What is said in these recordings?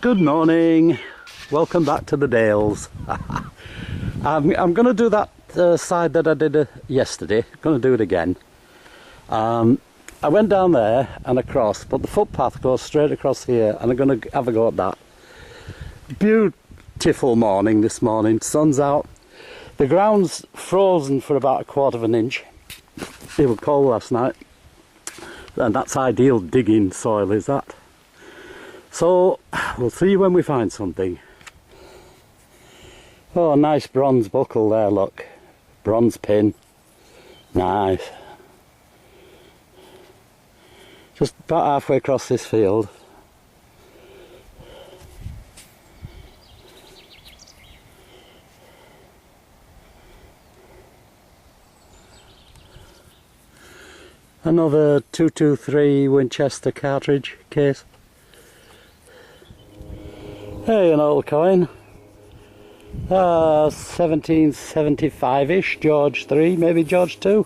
Good morning, welcome back to the Dales. I'm going to do that side that I did yesterday. I'm going to do it again. I went down there and across, but the footpath goes straight across here, and I'm going to have a go at that. Beautiful morning this morning, sun's out. The ground's frozen for about 1/4 of an inch. It was cold last night, and that's ideal digging soil, is that? So we'll see when we find something. Oh, a nice bronze buckle there, look. Bronze pin. Nice. Just about halfway across this field. Another 223 Winchester cartridge case. Hey, an old coin. 1775-ish, George 3, maybe George 2.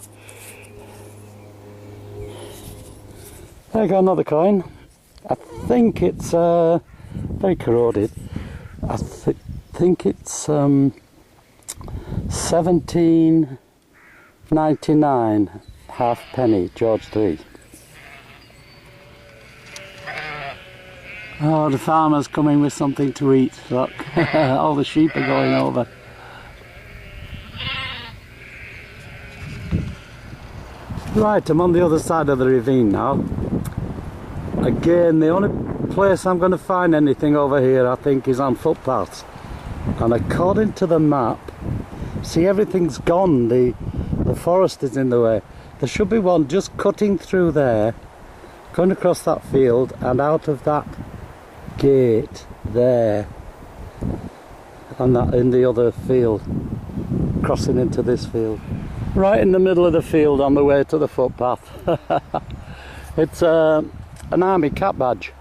There you go, another coin. I think it's very corroded. I think it's 1799, halfpenny, George 3. Oh, the farmer's coming with something to eat, look. All the sheep are going over. Right, I'm on the other side of the ravine now. Again, the only place I'm going to find anything over here, I think, is on footpaths. And according to the map, see, everything's gone. The forest is in the way. There should be one just cutting through there, going across that field and out of that gate there, and that in the other field, crossing into this field, right in the middle of the field on the way to the footpath. It's an army cap badge,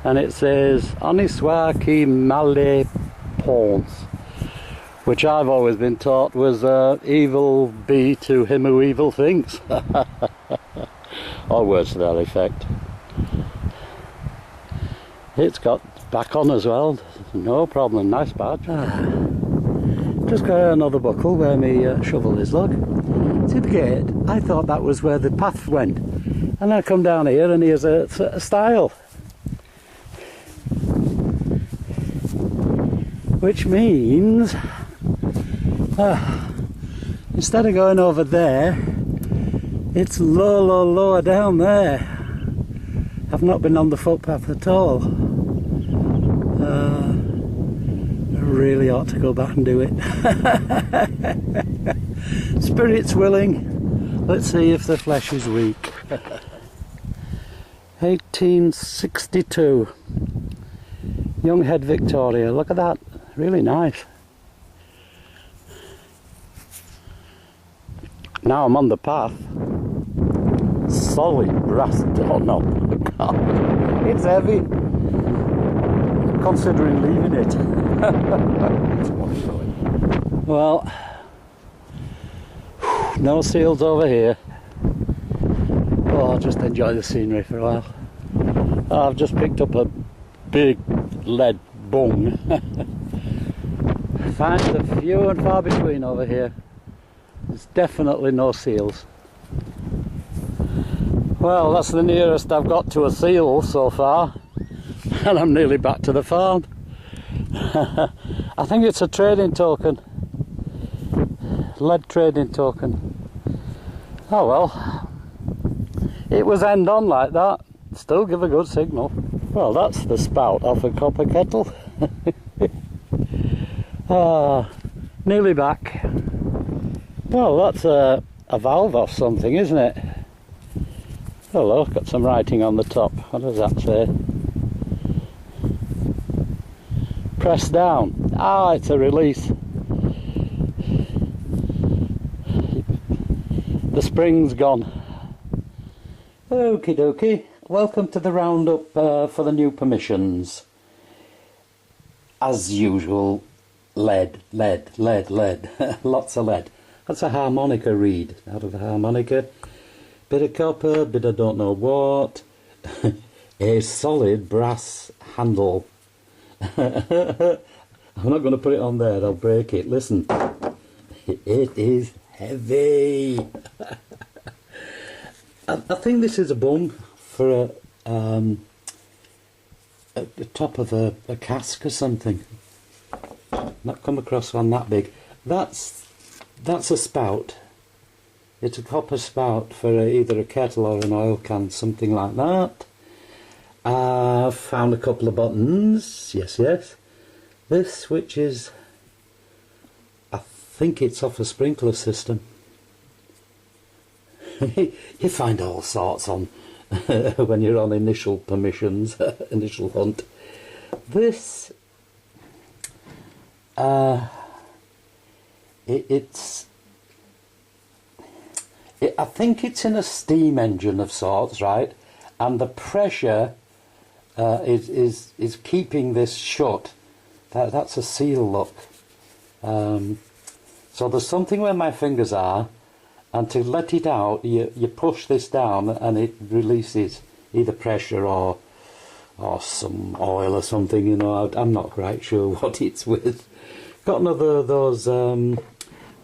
and it says Oniswa ki male pawns, which I've always been taught was evil be to him who evil thinks, or words to that effect. It's got back on as well, no problem, nice badge. Just got another buckle where my shovel is, look. See the gate? I thought that was where the path went. And I come down here and here's a stile. Which means, instead of going over there, it's lower down there. I've not been on the footpath at all. I really ought to go back and do it. Spirit's willing. Let's see if the flesh is weak. 1862. Young Head Victoria. Look at that. Really nice. Now I'm on the path. Solid brass doorknob. It's heavy, considering leaving it. Well, no seals over here. Oh, I'll just enjoy the scenery for a while. Oh, I've just picked up a big lead bung. Find a few and far between over here. There's definitely no seals. Well, that's the nearest I've got to a seal so far, and I'm nearly back to the farm. I think it's a trading token, lead trading token. Oh well, it was end on like that, still give a good signal. Well, that's the spout off a copper kettle. Nearly back. Well, that's a valve off something, isn't it? Oh look, got some writing on the top. What does that say? Press down. Ah, it's a release. The spring's gone. Okie dokie. Welcome to the roundup for the new permissions. As usual, lead. Lots of lead. That's a harmonica reed out of a harmonica. Bit of copper, bit of don't know what. a solid brass handle. I'm not going to put it on there, I'll break it. Listen, it is heavy. I think this is a bung for at the top of a cask or something. Not come across one that big. That's a spout. It's a copper spout for either a kettle or an oil can, something like that. I've found a couple of buttons. Yes, yes. This, which is, I think it's off a sprinkler system. You find all sorts on when you're on initial permissions, initial hunt. This, I think it's in a steam engine of sorts, right? And the pressure is keeping this shut. That's a seal, look. So there's something where my fingers are, and to let it out, you push this down and it releases either pressure or some oil or something, you know. I'm not quite sure what it's with. Got another of those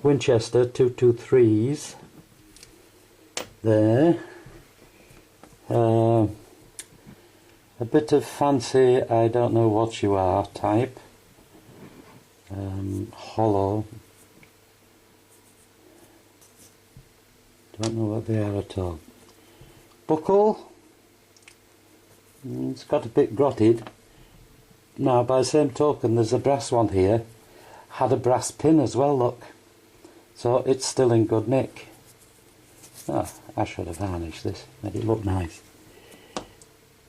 Winchester 223s there. A bit of fancy, I don't know what you are type. Hollow. Don't know what they are at all. Buckle. It's got a bit grotted. Now, by the same token, there's a brass one here. Had a brass pin as well, look. So it's still in good nick. Oh, I should have varnished this, made it look nice.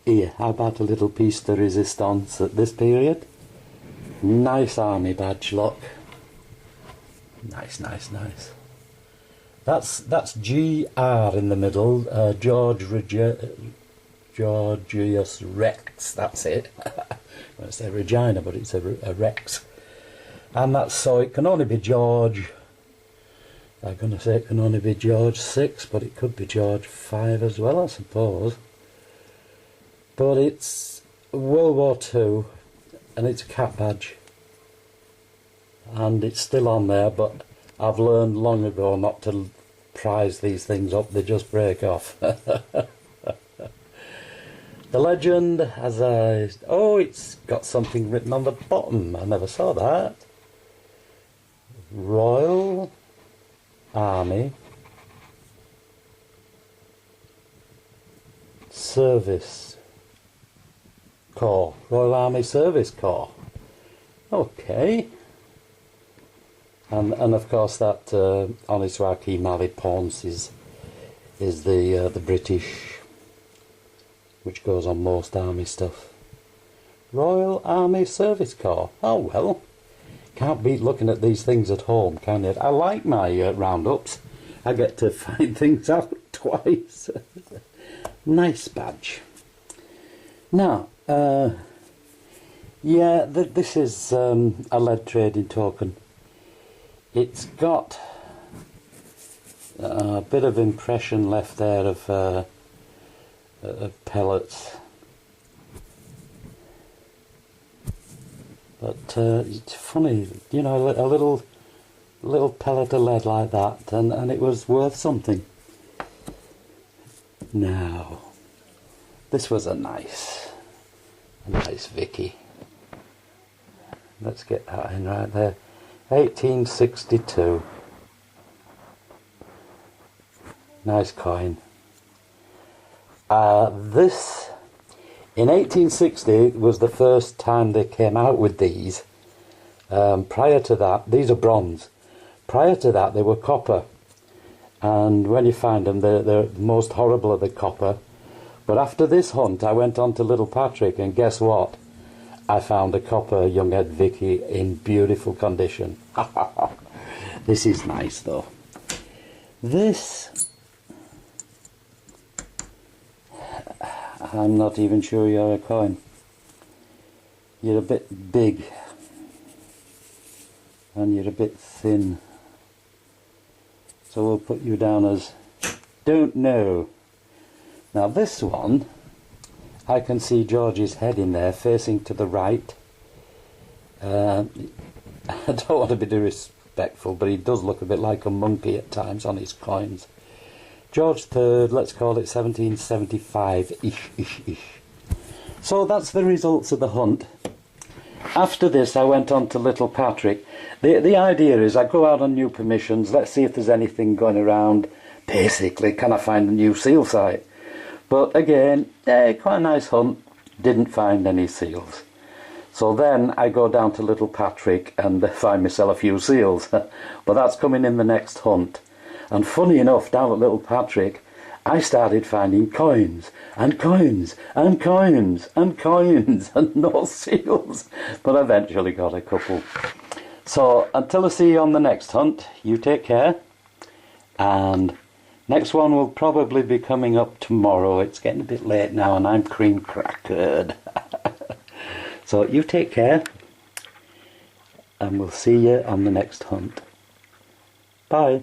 Here, how about a little piece de resistance at this period? Nice army badge, look. Nice, nice, nice. That's GR in the middle, Georgius Rex, that's it. I want to say Regina, but it's a Rex. And that's, so it can only be George, I'm going to say it can only be George 6, but it could be George 5 as well, I suppose. But it's World War II, and it's a cap badge. And it's still on there, but I've learned long ago not to prize these things up, they just break off. The legend, oh, it's got something written on the bottom, I never saw that. Royal Army Service Corps. Royal Army Service Corps. Okay. And of course that Oniswaki Mallet Pons is the British, which goes on most army stuff. Royal Army Service Corps. Oh well, can't beat looking at these things at home, can you? I like my roundups. I get to find things out twice. Nice badge. Now, yeah, this is a lead trading token. It's got a bit of impression left there of pellets, but it's funny, you know, a little pellet of lead like that, and it was worth something. Now, this was a nice Vicky. Let's get that in right there. 1862. Nice coin. This, in 1860, was the first time they came out with these. Prior to that, these are bronze. Prior to that, they were copper. And when you find them, they're the most horrible of the copper. But after this hunt, I went on to Little Patrick, and guess what? I found a copper Younghead Vicky in beautiful condition. This is nice though. This, I'm not even sure you're a coin. You're a bit big and you're a bit thin. So we'll put you down as don't know. Now this one, I can see George's head in there facing to the right. I don't want to be disrespectful, but he does look a bit like a monkey at times on his coins. George III, let's call it 1775-ish. So that's the results of the hunt. After this I went on to Little Patrick. The idea is I go out on new permissions, let's see if there's anything going around. Basically, can I find a new seal site? But again, quite a nice hunt, didn't find any seals. So then I go down to Little Patrick and find myself a few seals. But that's coming in the next hunt. And funny enough, down at Little Patrick, I started finding coins and coins and coins and coins and no seals. But I eventually got a couple. So until I see you on the next hunt, you take care. And next one will probably be coming up tomorrow. It's getting a bit late now and I'm cream crackered. So you take care. And we'll see you on the next hunt. Bye.